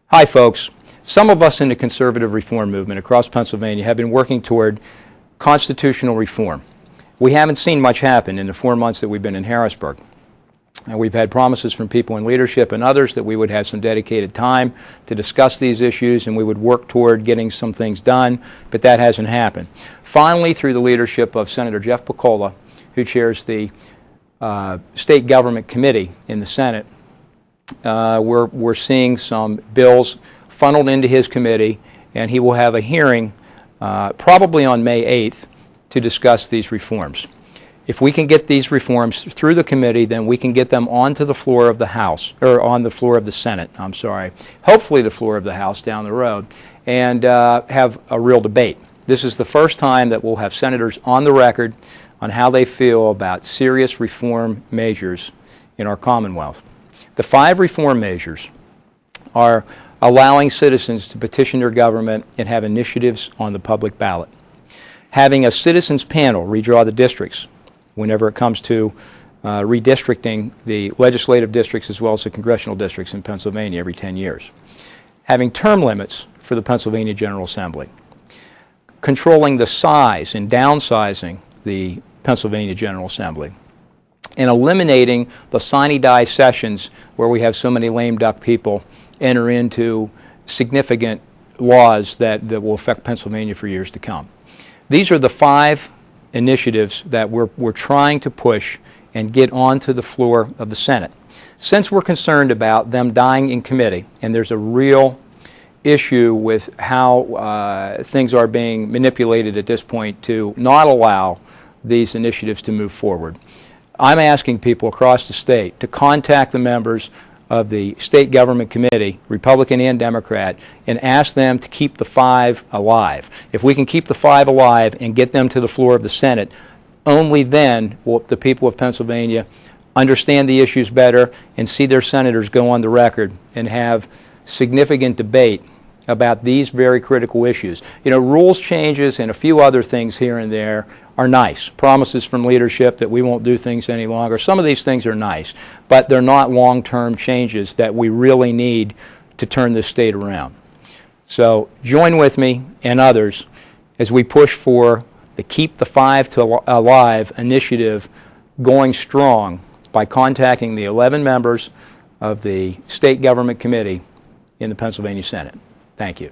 Hi, folks. Some of us in the conservative reform movement across Pennsylvania have been working toward constitutional reform. We haven't seen much happen in the 4 months that we've been in Harrisburg. And we've had promises from people in leadership and others that we would have some dedicated time to discuss these issues and we would work toward getting some things done, but that hasn't happened. Finally, through the leadership of Senator Jeff Piccola, who chairs the State Government Committee in the Senate, we're seeing some bills funneled into his committee, and he will have a hearing probably on May 8th to discuss these reforms. If we can get these reforms through the committee, then we can get them onto the floor of the House, or on the floor of the Senate, I'm sorry, hopefully the floor of the House down the road, and have a real debate. This is the first time that we'll have senators on the record on how they feel about serious reform measures in our Commonwealth. The 5 reform measures are allowing citizens to petition their government and have initiatives on the public ballot, having a citizens panel redraw the districts whenever it comes to redistricting the legislative districts as well as the congressional districts in Pennsylvania every 10 years, having term limits for the Pennsylvania General Assembly, controlling the size and downsizing the Pennsylvania General Assembly, and eliminating the sine die sessions where we have so many lame duck people enter into significant laws that will affect Pennsylvania for years to come. These are the 5 initiatives that we're trying to push and get onto the floor of the Senate. Since we're concerned about them dying in committee, and there's a real issue with how things are being manipulated at this point to not allow these initiatives to move forward, I'm asking people across the state to contact the members of the State Government Committee, Republican and Democrat, and ask them to keep the 5 alive. If we can keep the 5 alive and get them to the floor of the Senate, only then will the people of Pennsylvania understand the issues better and see their senators go on the record and have significant debate about these very critical issues. You know, rules changes and a few other things here and there are nice. Promises from leadership that we won't do things any longer. Some of these things are nice, but they're not long-term changes that we really need to turn this state around. So join with me and others as we push for the Keep the 5 Alive initiative going strong by contacting the 11 members of the State Government Committee in the Pennsylvania Senate. Thank you.